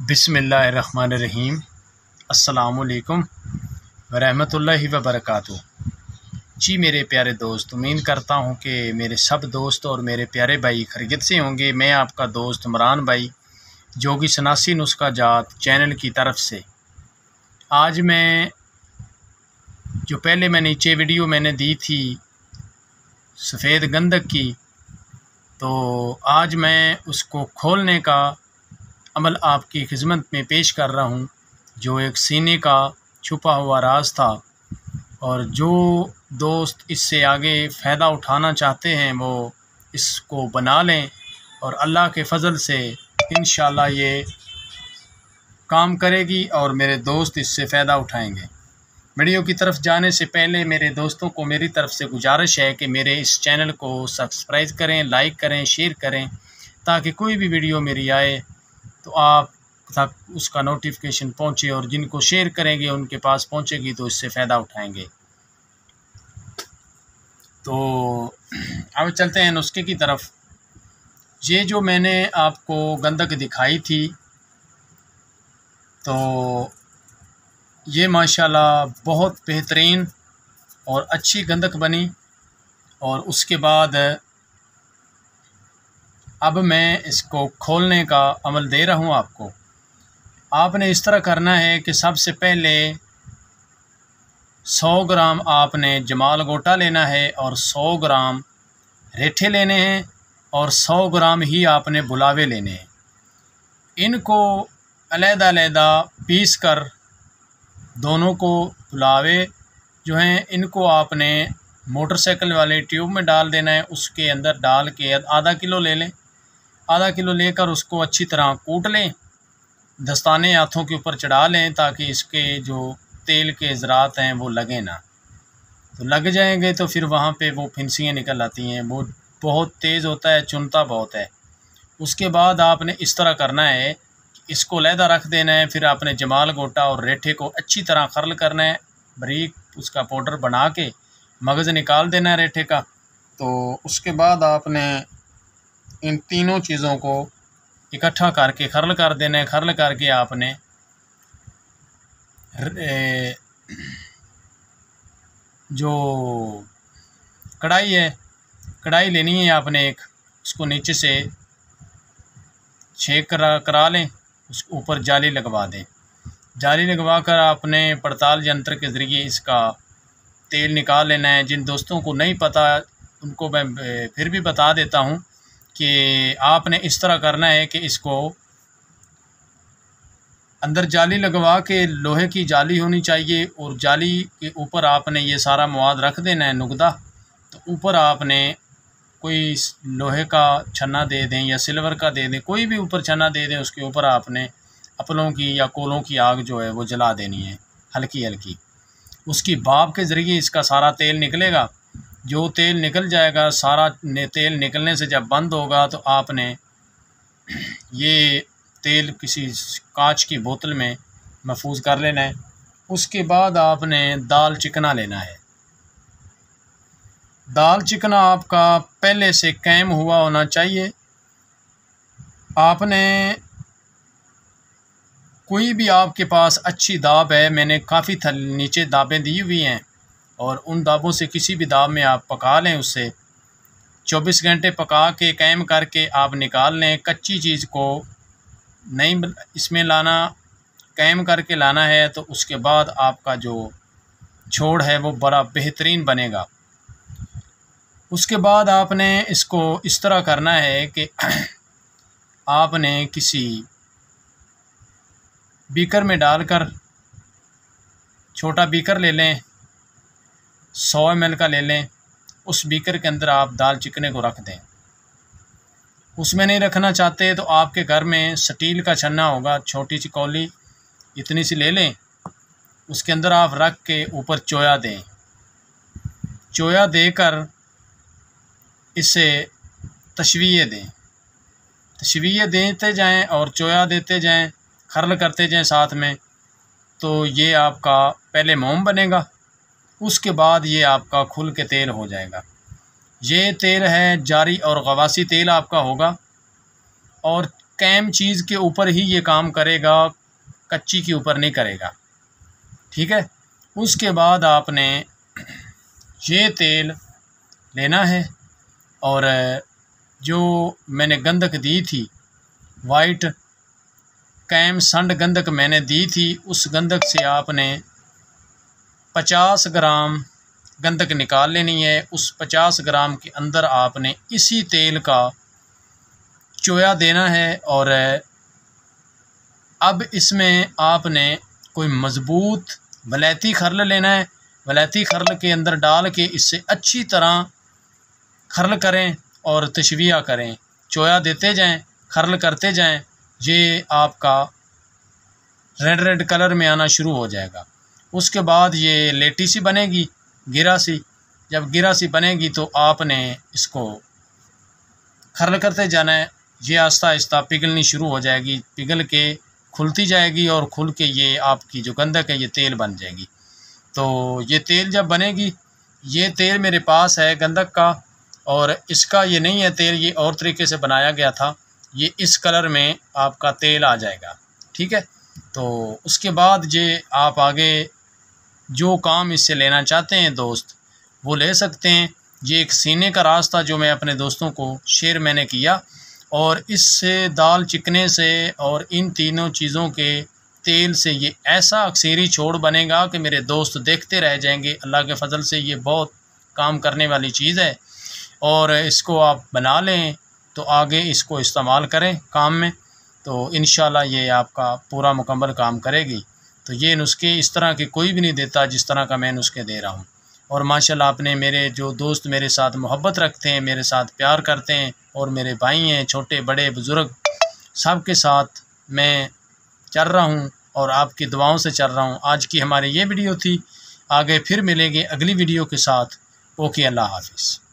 बिस्मिल्लाहिर्रहमानिर्रहीम। अस्सलामुअलैकुम वरहमतुल्लाहि वबरकातुहू। जी मेरे प्यारे दोस्त, उम्मीद करता हूँ कि मेरे सब दोस्त और मेरे प्यारे भाई खैरियत से होंगे। मैं आपका दोस्त इमरान भाई जोगी शनासी नुस्खा जात चैनल की तरफ से आज मैं जो पहले मैं नीचे वीडियो मैंने दी थी सफ़ेद गंधक की, तो आज मैं उसको खोलने का अमल आपकी खिदमत में पेश कर रहा हूँ, जो एक सीने का छुपा हुआ राज था। और जो दोस्त इससे आगे फ़ायदा उठाना चाहते हैं वो इसको बना लें और अल्लाह के फ़ज़ल से इंशाअल्लाह ये काम करेगी और मेरे दोस्त इससे फ़ायदा उठाएंगे। वीडियो की तरफ जाने से पहले मेरे दोस्तों को मेरी तरफ से गुजारिश है कि मेरे इस चैनल को सब्सक्राइब करें, लाइक करें, शेयर करें, ताकि कोई भी वीडियो मेरी आए तो आप तक उसका नोटिफिकेशन पहुंचे और जिनको शेयर करेंगे उनके पास पहुंचेगी तो इससे फ़ायदा उठाएंगे। तो अब चलते हैं नुस्खे की तरफ। ये जो मैंने आपको गंधक दिखाई थी, तो ये माशाल्लाह बहुत बेहतरीन और अच्छी गंधक बनी। और उसके बाद अब मैं इसको खोलने का अमल दे रहा हूँ आपको। आपने इस तरह करना है कि सबसे पहले 100 ग्राम आपने जमाल गोटा लेना है और 100 ग्राम रेठे लेने हैं और 100 ग्राम ही आपने बुलावे लेने हैं। इनको अलग-अलग पीस कर दोनों को बुलावे जो हैं इनको आपने मोटरसाइकिल वाले ट्यूब में डाल देना है। उसके अंदर डाल के आधा किलो ले लें। आधा किलो लेकर उसको अच्छी तरह कूट लें, दस्ताने हाथों के ऊपर चढ़ा लें ताकि इसके जो तेल के ज़रात हैं वो लगे ना। तो लग जाएंगे तो फिर वहाँ पे वो फिंसियाँ निकल आती हैं, वो बहुत तेज़ होता है, चुनता बहुत है। उसके बाद आपने इस तरह करना है कि इसको लहदा रख देना है। फिर आपने जमाल गोटा और रेठे को अच्छी तरह खरल करना है, बारीक उसका पाउडर बना के मगज़ निकाल देना है रेठे का। तो उसके बाद आपने इन तीनों चीज़ों को इकट्ठा करके खरल कर देना है। खरल करके आपने जो कढ़ाई है, कढ़ाई लेनी है आपने एक, उसको नीचे से छेक करा लें, उसके ऊपर जाली लगवा दें। जाली लगवा कर आपने पड़ताल यंत्र के ज़रिए इसका तेल निकाल लेना है। जिन दोस्तों को नहीं पता उनको मैं फिर भी बता देता हूँ कि आपने इस तरह करना है कि इसको अंदर जाली लगवा के, लोहे की जाली होनी चाहिए और जाली के ऊपर आपने ये सारा मवाद रख देना है, नुकदा। तो ऊपर आपने कोई लोहे का छन्ना दे दें या सिल्वर का दे दें, कोई भी ऊपर छन्ना दे दें। उसके ऊपर आपने अपलों की या कोलों की आग जो है वो जला देनी है हल्की हल्की। उसकी भाप के ज़रिए इसका सारा तेल निकलेगा। जो तेल निकल जाएगा, सारा तेल निकलने से जब बंद होगा तो आपने ये तेल किसी कांच की बोतल में महफूज कर लेना है। उसके बाद आपने दाल चिकना लेना है। दाल चिकना आपका पहले से कैम हुआ होना चाहिए। आपने कोई भी आपके पास अच्छी दाब है, मैंने काफ़ी नीचे दाबें दी हुई हैं, और उन दाबों से किसी भी दाब में आप पका लें। उससे 24 घंटे पका के कैम करके आप निकाल लें। कच्ची चीज़ को नहीं इसमें लाना, कैम करके लाना है। तो उसके बाद आपका जो छोड़ है वो बड़ा बेहतरीन बनेगा। उसके बाद आपने इसको इस तरह करना है कि आपने किसी बीकर में डालकर, छोटा बीकर ले लें, 100 ml का ले लें। उस बीकर के अंदर आप दाल चिकने को रख दें। उसमें नहीं रखना चाहते तो आपके घर में स्टील का छन्ना होगा, छोटी सी कौली इतनी सी ले लें, उसके अंदर आप रख के ऊपर चोया दें। चोया देकर इससे तशवीये दें। तशवीये देते जाएं और चोया देते जाएं, खरल करते जाएं साथ में। तो ये आपका पहले मोम बनेगा, उसके बाद ये आपका खुल के तेल हो जाएगा। ये तेल है जारी और गवासी तेल आपका होगा। और कैम चीज़ के ऊपर ही ये काम करेगा, कच्ची के ऊपर नहीं करेगा। ठीक है। उसके बाद आपने ये तेल लेना है और जो मैंने गंधक दी थी, वाइट कैम संड गंधक मैंने दी थी, उस गंधक से आपने 50 ग्राम गंधक निकाल लेनी है। उस 50 ग्राम के अंदर आपने इसी तेल का चोया देना है और अब इसमें आपने कोई मज़बूत वलैती खरल लेना है। वलैती खरल के अंदर डाल के इससे अच्छी तरह खरल करें और तशविया करें, चोया देते जाएं, खरल करते जाएं। ये आपका रेड रेड कलर में आना शुरू हो जाएगा। उसके बाद ये लेटी सी बनेगी, गिरा सी। जब गिरा सी बनेगी तो आपने इसको खरल करते जाना है। ये आहिस्ता आहिस्ता पिघलनी शुरू हो जाएगी, पिघल के खुलती जाएगी और खुल के ये आपकी जो गंधक है ये तेल बन जाएगी। तो ये तेल जब बनेगी, ये तेल मेरे पास है गंधक का, और इसका ये नहीं है तेल, ये और तरीके से बनाया गया था। ये इस कलर में आपका तेल आ जाएगा। ठीक है। तो उसके बाद ये आप आगे जो काम इससे लेना चाहते हैं दोस्त वो ले सकते हैं। ये एक सीने का रास्ता जो मैं अपने दोस्तों को शेयर मैंने किया, और इससे दाल चिकने से और इन तीनों चीज़ों के तेल से ये ऐसा अक्सेरी छोड़ बनेगा कि मेरे दोस्त देखते रह जाएंगे। अल्लाह के फजल से ये बहुत काम करने वाली चीज़ है, और इसको आप बना लें तो आगे इसको इस्तेमाल करें काम में, तो इंशाल्लाह ये आपका पूरा मुकम्मल काम करेगी। तो ये नुस्खे इस तरह के कोई भी नहीं देता जिस तरह का मैं नुस्खे दे रहा हूँ। और माशाल्लाह आपने मेरे जो दोस्त मेरे साथ मोहब्बत रखते हैं, मेरे साथ प्यार करते हैं, और मेरे भाई हैं, छोटे बड़े बुज़ुर्ग, सब के साथ मैं चल रहा हूँ और आपकी दुआओं से चल रहा हूँ। आज की हमारी ये वीडियो थी, आगे फिर मिलेंगे अगली वीडियो के साथ। ओके, अल्लाह हाफ़िज़।